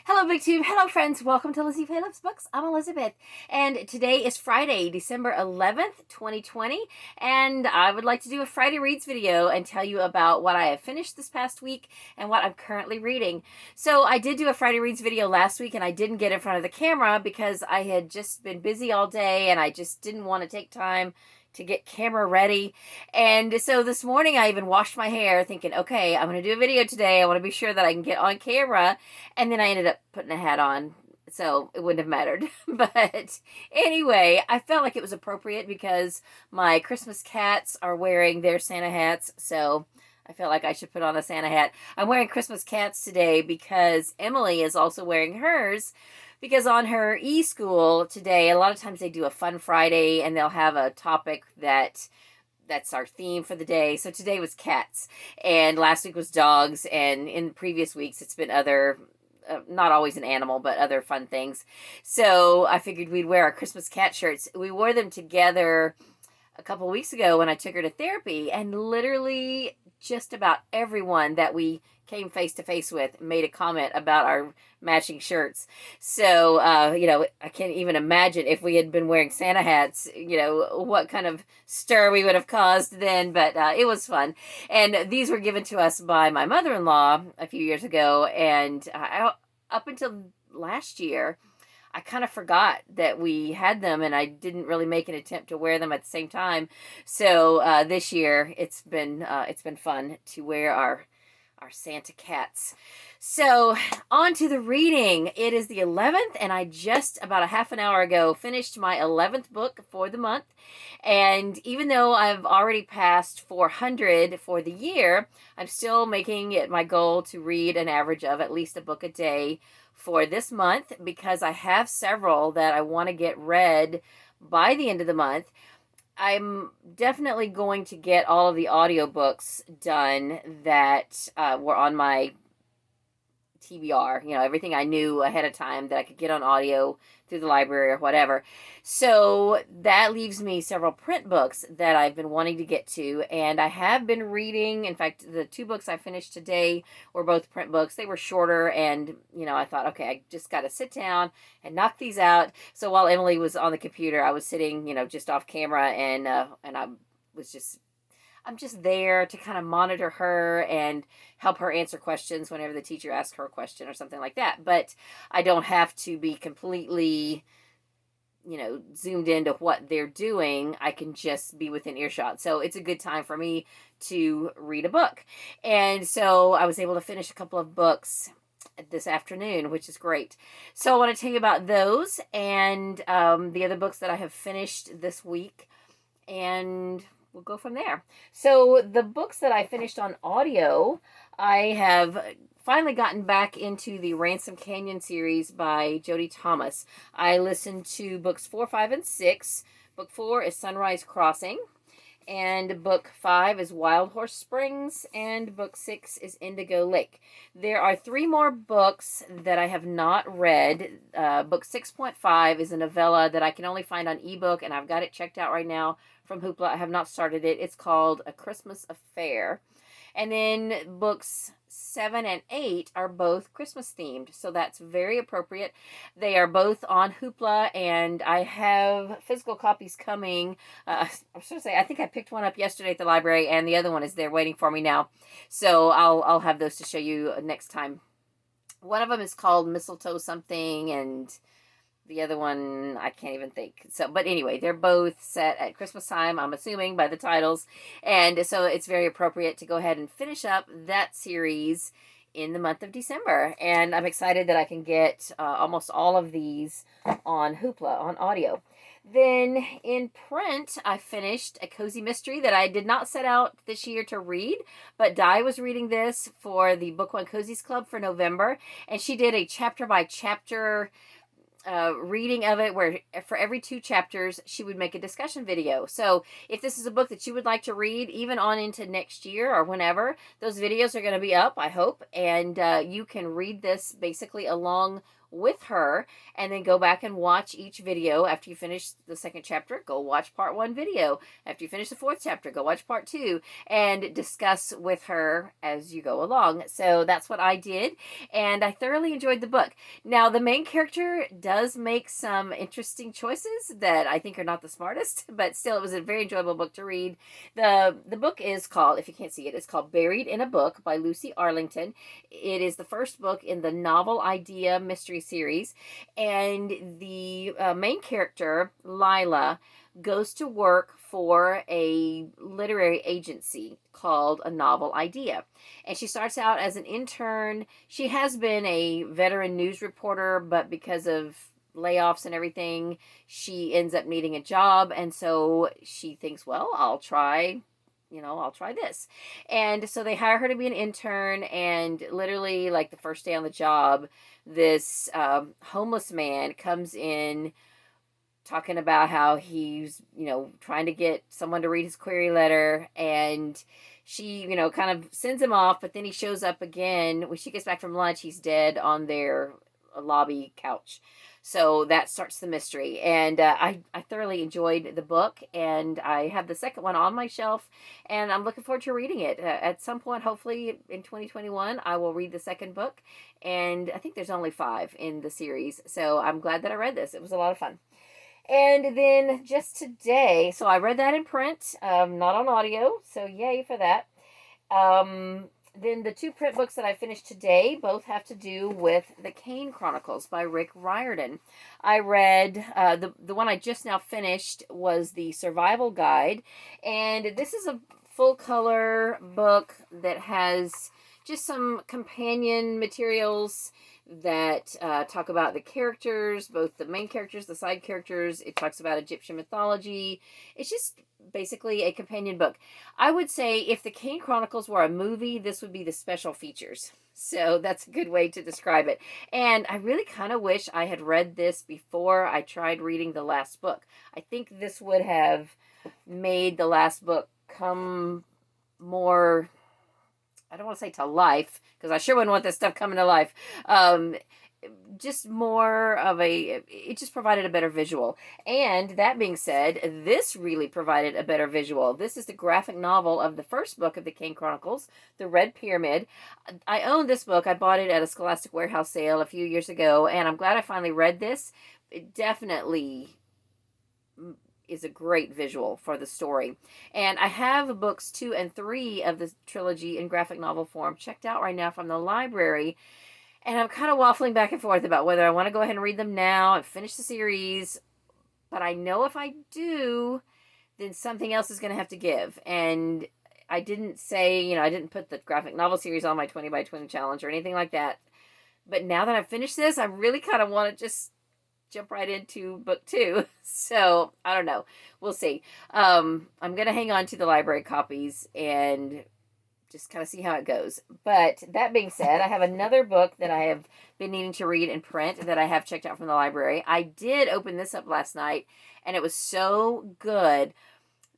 Hello, BookTube. Hello, friends. Welcome to Lizzie Faye Loves Books. I'm Elizabeth, and today is Friday, December 11th, 2020, and I would like to do a Friday Reads video and tell you about what I have finished this past week and what I'm currently reading. So I did do a Friday Reads video last week, and I didn't get in front of the camera because I had just been busy all day, and I just didn't want to take time to get camera ready. And so this morning I even washed my hair thinking, okay, I'm going to do a video today. I want to be sure that I can get on camera. And then I ended up putting a hat on, so it wouldn't have mattered. But anyway, I felt like it was appropriate because my Christmas cats are wearing their Santa hats, so I felt like I should put on a Santa hat. I'm wearing Christmas cats today because Emily is also wearing hers, because on her e-school today, a lot of times they do a fun Friday and they'll have a topic that's our theme for the day. So today was cats, and last week was dogs, and in previous weeks it's been other, not always an animal, but other fun things. So I figured we'd wear our Christmas cat shirts. We wore them together a couple weeks ago when I took her to therapy, and literally just about everyone that we came face to face with made a comment about our matching shirts. So, I can't even imagine if we had been wearing Santa hats, what kind of stir we would have caused then, but it was fun. And these were given to us by my mother-in-law a few years ago, and up until last year, I kind of forgot that we had them, and I didn't really make an attempt to wear them at the same time. So this year, it's been fun to wear our Santa cats. So on to the reading. It is the 11th, and I just about a half an hour ago finished my 11th book for the month. And even though I've already passed 400 for the year, I'm still making it my goal to read an average of at least a book a day for this month, because I have several that I want to get read by the end of the month. I'm definitely going to get all of the audiobooks done that were on my TBR, everything I knew ahead of time that I could get on audio through the library or whatever. So that leaves me several print books that I've been wanting to get to, and I have been reading. In fact, the two books I finished today were both print books. They were shorter, and I thought, okay, I just got to sit down and knock these out. So while Emily was on the computer, I was sitting, just off camera, and I'm just there to kind of monitor her and help her answer questions whenever the teacher asks her a question or something like that. But I don't have to be completely, zoomed into what they're doing. I can just be within earshot. So it's a good time for me to read a book. And so I was able to finish a couple of books this afternoon, which is great. So I want to tell you about those and the other books that I have finished this week, and we'll go from there. So the books that I finished on audio, I have finally gotten back into the Ransom Canyon series by Jody Thomas. I listened to books 4, 5, and 6. Book 4 is Sunrise Crossing, and book 5 is Wild Horse Springs, and book 6 is Indigo Lake. There are 3 more books that I have not read. Book 6.5 is a novella that I can only find on ebook, and I've got it checked out right now from Hoopla. I have not started it. It's called A Christmas Affair. And then books 7 and 8 are both Christmas themed, so that's very appropriate. They are both on Hoopla, and I have physical copies coming. I was going to say, I think I picked one up yesterday at the library, and the other one is there waiting for me now. So I'll have those to show you next time. One of them is called Mistletoe something, and the other one, I can't even think. So, but anyway, they're both set at Christmas time, I'm assuming, by the titles. And so it's very appropriate to go ahead and finish up that series in the month of December. And I'm excited that I can get almost all of these on Hoopla, on audio. Then in print, I finished a cozy mystery that I did not set out this year to read, but Di was reading this for the Book One Cozies Club for November, and she did a chapter-by-chapter reading of it, where for every 2 chapters she would make a discussion video. So if this is a book that you would like to read even on into next year or whenever, those videos are going to be up, I hope, and you can read this basically along with her, and then go back and watch each video. After you finish the second chapter, go watch part 1 video. After you finish the 4th chapter, go watch part 2, and discuss with her as you go along. So that's what I did, and I thoroughly enjoyed the book. Now, the main character does make some interesting choices that I think are not the smartest, but still, it was a very enjoyable book to read. The book is called, if you can't see it, it's called Buried in a Book by Lucy Arlington. It is the first book in the Novel Idea mystery series, and the main character, Lila, goes to work for a literary agency called A Novel Idea. And she starts out as an intern. She has been a veteran news reporter, but because of layoffs and everything, she ends up needing a job. And so she thinks, well, I'll try this. And so they hire her to be an intern, and literally, like, the first day on the job, this homeless man comes in talking about how he's, trying to get someone to read his query letter, and she, kind of sends him off, but then he shows up again. When she gets back from lunch, he's dead on their lobby couch. So that starts the mystery, and I thoroughly enjoyed the book, and I have the second one on my shelf, and I'm looking forward to reading it. At some point, hopefully in 2021, I will read the second book, and I think there's only 5 in the series, so I'm glad that I read this. It was a lot of fun. And then just today, so I read that in print, not on audio, so yay for that. Then the 2 print books that I finished today both have to do with the Kane Chronicles by Rick Riordan. I read, the one I just now finished was the Survival Guide, and this is a full color book that has just some companion materials that talk about the characters, both the main characters, the side characters. It talks about Egyptian mythology. It's just basically a companion book. I would say if the Kane Chronicles were a movie, this would be the special features. So that's a good way to describe it. And I really kind of wish I had read this before I tried reading the last book. I think this would have made the last book come more, I don't want to say to life, because I sure wouldn't want this stuff coming to life. Just more of it just provided a better visual. And that being said, this really provided a better visual. This is the graphic novel of the first book of the Kane Chronicles, The Red Pyramid. I own this book. I bought it at a Scholastic Warehouse sale a few years ago, and I'm glad I finally read this. It definitely is a great visual for the story. And I have books 2 and 3 of the trilogy in graphic novel form checked out right now from the library. And I'm kind of waffling back and forth about whether I want to go ahead and read them now and finish the series. But I know if I do, then something else is going to have to give. And I didn't say, I didn't put the graphic novel series on my 20 by 20 challenge or anything like that. But now that I've finished this, I really kind of want to just jump right into book 2. So I don't know. We'll see. I'm going to hang on to the library copies and just kind of see how it goes. But that being said, I have another book that I have been needing to read in print that I have checked out from the library. I did open this up last night, and it was so good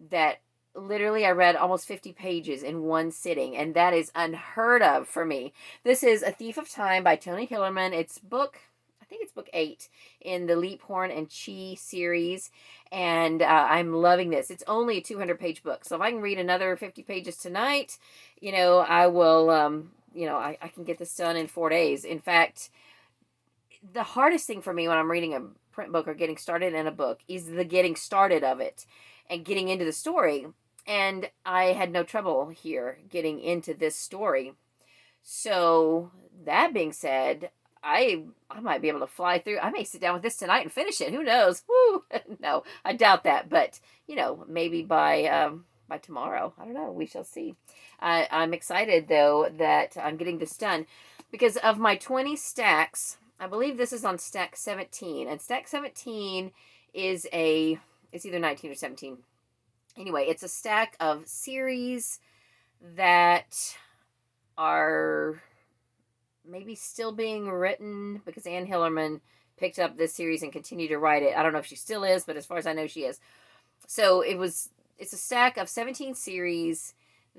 that literally I read almost 50 pages in one sitting, and that is unheard of for me. This is A Thief of Time by Tony Hillerman. It's book 8 in the Leap, Horn, and Chi series, and I'm loving this. It's only a 200-page book, so if I can read another 50 pages tonight, I will, I can get this done in 4 days. In fact, the hardest thing for me when I'm reading a print book or getting started in a book is the getting started of it and getting into the story, and I had no trouble here getting into this story. So that being said, I might be able to fly through. I may sit down with this tonight and finish it. Who knows? Woo! No, I doubt that. But, maybe by tomorrow. I don't know. We shall see. I'm excited, though, that I'm getting this done. Because of my 20 stacks, I believe this is on stack 17. And stack 17 is it's either 19 or 17. Anyway, it's a stack of series that are maybe still being written because Anne Hillerman picked up this series and continued to write it. I don't know if she still is, but as far as I know, she is. So it's a stack of 17 series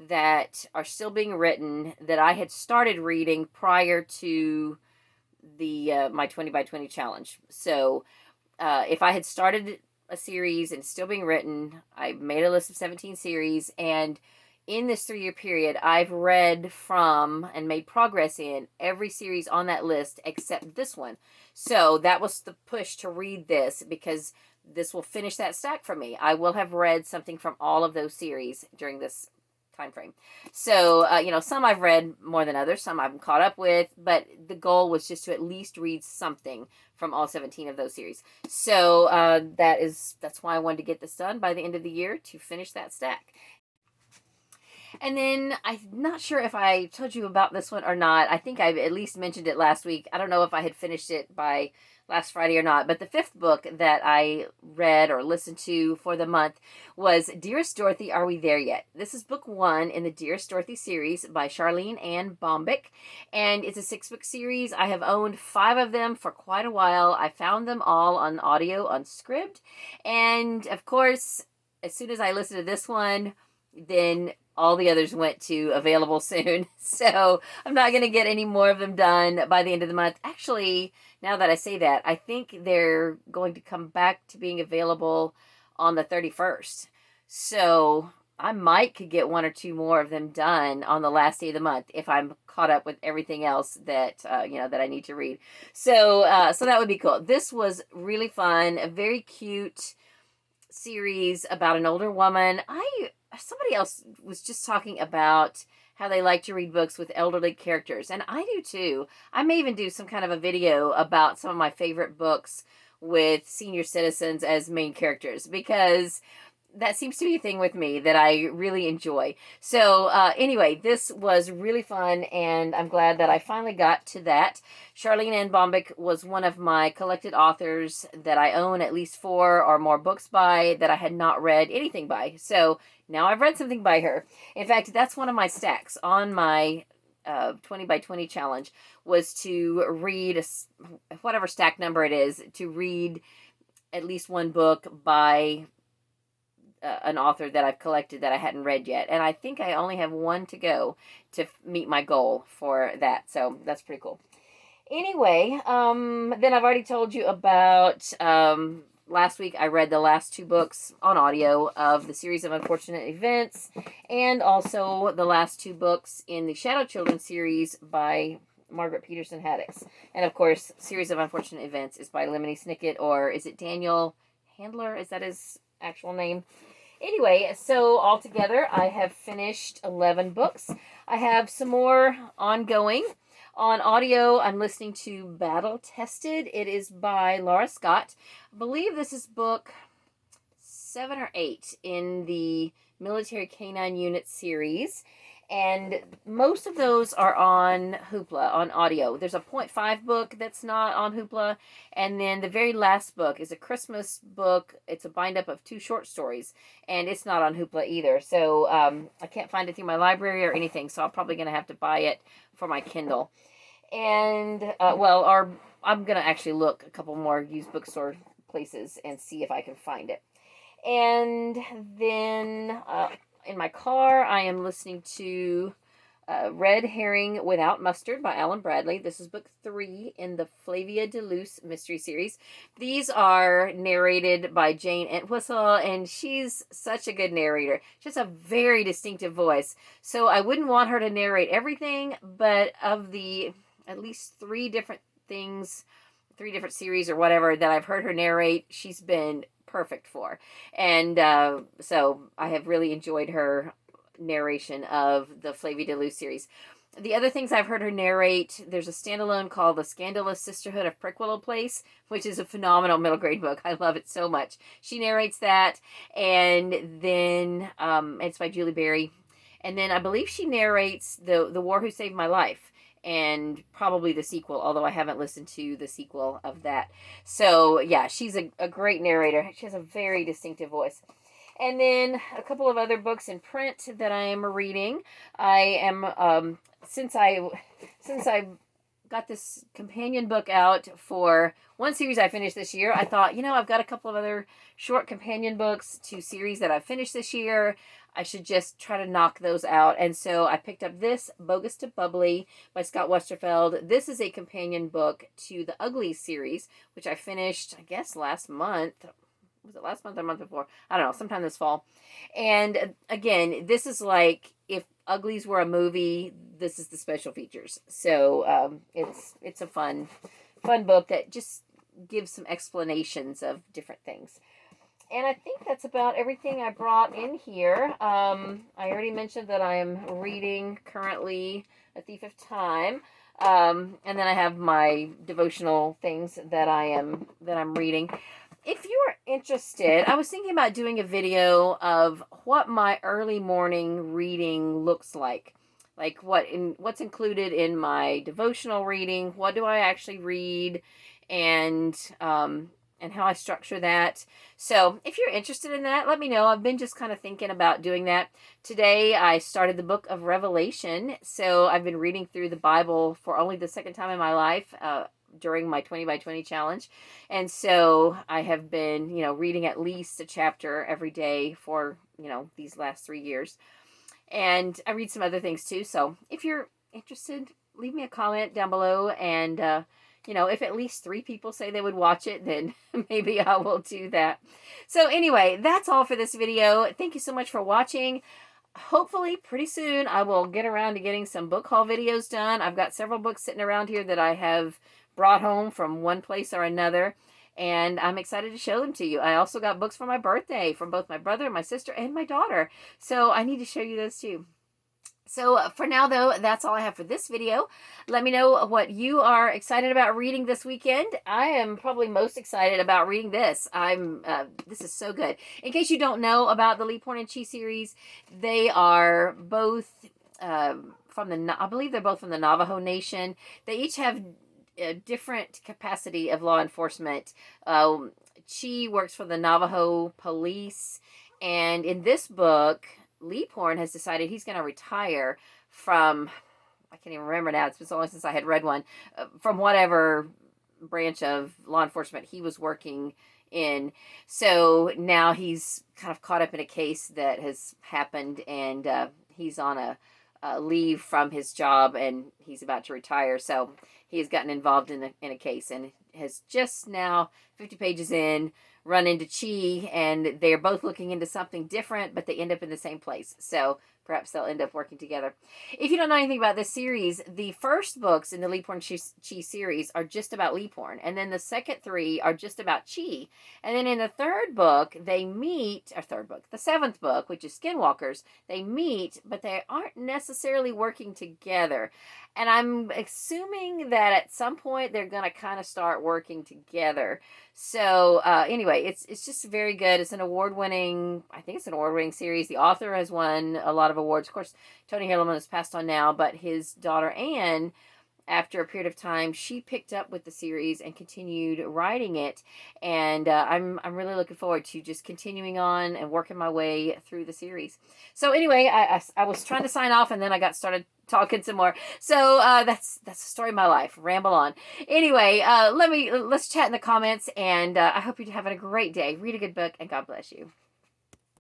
that are still being written that I had started reading prior to the my 20 by 20 challenge. So if I had started a series and still being written, I made a list of 17 series, and in this 3-year period, I've read from and made progress in every series on that list except this one. So that was the push to read this, because this will finish that stack for me. I will have read something from all of those series during this time frame. So, some I've read more than others, some I'm caught up with, but the goal was just to at least read something from all 17 of those series. So that's why I wanted to get this done by the end of the year, to finish that stack. And then I'm not sure if I told you about this one or not. I think I've at least mentioned it last week. I don't know if I had finished it by last Friday or not, but the 5th book that I read or listened to for the month was Dearest Dorothy, Are We There Yet? This is book 1 in the Dearest Dorothy series by Charlene Ann Bombick, and it's a 6-book series. I have owned 5 of them for quite a while. I found them all on audio on Scribd, and of course, as soon as I listened to this one, then all the others went to available soon. So I'm not going to get any more of them done by the end of the month. Actually, now that I say that, I think they're going to come back to being available on the 31st. So I might could get 1 or 2 more of them done on the last day of the month if I'm caught up with everything else that that I need to read. So that would be cool. This was really fun, a very cute series about an older woman. Somebody else was just talking about how they like to read books with elderly characters, and I do too. I may even do some kind of a video about some of my favorite books with senior citizens as main characters, because that seems to be a thing with me that I really enjoy. So anyway, this was really fun, and I'm glad that I finally got to that. Charlene Ann Bombick was one of my collected authors that I own at least 4 or more books by that I had not read anything by. So now I've read something by her. In fact, that's one of my stacks on my 20 by 20 challenge, was to read whatever stack number it is, to read at least 1 book by an author that I've collected that I hadn't read yet. And I think I only have 1 to go to meet my goal for that. So that's pretty cool. Anyway, then I've already told you about last week I read the last 2 books on audio of the series of Unfortunate Events, and also the last 2 books in the Shadow Children series by Margaret Peterson Haddix. And of course, series of Unfortunate Events is by Lemony Snicket, or is it Daniel Handler? Is that his actual name? Anyway, so altogether, I have finished 11 books. I have some more ongoing. On audio, I'm listening to Battle Tested. It is by Laura Scott. I believe this is book 7 or 8 in the Military Canine Unit series. And most of those are on Hoopla, on audio. There's a .5 book that's not on Hoopla. And then the very last book is a Christmas book. It's a bind-up of 2 short stories. And it's not on Hoopla either. So I can't find it through my library or anything. So I'm probably going to have to buy it for my Kindle. And, I'm going to actually look a couple more used bookstore places and see if I can find it. And then in my car, I am listening to Red Herring Without Mustard by Alan Bradley. This is book 3 in the Flavia de Luce mystery series. These are narrated by Jane Entwistle, and she's such a good narrator. She has a very distinctive voice. So I wouldn't want her to narrate everything, but of the at least 3 different things, 3 different series or whatever that I've heard her narrate, she's been perfect for. And so I have really enjoyed her narration of the Flavia de Luce series. The other things I've heard her narrate, there's a standalone called The Scandalous Sisterhood of Prickwillow Place, which is a phenomenal middle grade book. I love it so much. She narrates that, and then it's by Julie Berry. And then I believe she narrates The War Who Saved My Life, and probably the sequel, although I haven't listened to the sequel of that. So, yeah, she's a great narrator. She has a very distinctive voice. And then a couple of other books in print that I am reading. I am, since I got this companion book out for one series I finished this year. I thought, I've got a couple of other short companion books to series that I've finished this year. I should just try to knock those out. And so I picked up this, Bogus to Bubbly by Scott Westerfeld. This is a companion book to the Ugly series, which I finished, I guess, last month. Was it last month or the month before? I don't know, sometime this fall. And again, this is like if Uglies were a movie, this is the special features. So it's a fun book that just gives some explanations of different things. And I think that's about everything I brought in here. I already mentioned that I am reading currently A Thief of Time. And then I have my devotional things that I'm reading. If you're interested, I was thinking about doing a video of what my early morning reading looks like. Like what's included in my devotional reading, what do I actually read, and how I structure that. So if you're interested in that, let me know. I've been just kind of thinking about doing that. Today I started the book of Revelation. So I've been reading through the Bible for only the second time in my life during my 20 by 20 challenge. And so I have been, reading at least a chapter every day for, these last 3 years. And I read some other things too. So if you're interested, leave me a comment down below, and if at least 3 people say they would watch it, then maybe I will do that. So anyway, that's all for this video. Thank you so much for watching. Hopefully pretty soon I will get around to getting some book haul videos done. I've got several books sitting around here that I have brought home from one place or another, and I'm excited to show them to you. I also got books for my birthday from both my brother, my sister, and my daughter. So I need to show you those too. So for now, though, that's all I have for this video. Let me know what you are excited about reading this weekend. I am probably most excited about reading this. This is so good. In case you don't know about the Leaphorn and Chi series, they are both I believe they're both from the Navajo Nation. They each have a different capacity of law enforcement. Chi works for the Navajo police, and in this book, Leaphorn has decided he's going to retire from, I can't even remember now, it's been so long since I had read one, from whatever branch of law enforcement he was working in. So now he's kind of caught up in a case that has happened, and he's on a leave from his job, and he's about to retire. So he has gotten involved in a case, and has just now, 50 pages in, run into Chi, and they're both looking into something different, but they end up in the same place. So perhaps they'll end up working together. If you don't know anything about this series, the first books in the Leaphorn Chi series are just about Leaphorn, and then the second 3 are just about Chi. And then in the third book, they meet, the 7th book, which is Skinwalkers, they meet, but they aren't necessarily working together. And I'm assuming that at some point they're going to kind of start working together. So anyway, it's just very good. It's an award-winning, I think it's an award-winning series. The author has won a lot of awards. Of course, Tony Herleman has passed on now, but his daughter Anne, after a period of time, she picked up with the series and continued writing it. And I'm really looking forward to just continuing on and working my way through the series. So anyway, I was trying to sign off, and then I got started talking some more. So that's the story of my life. Ramble on. Anyway, let's chat in the comments, and I hope you're having a great day. Read a good book, and God bless you.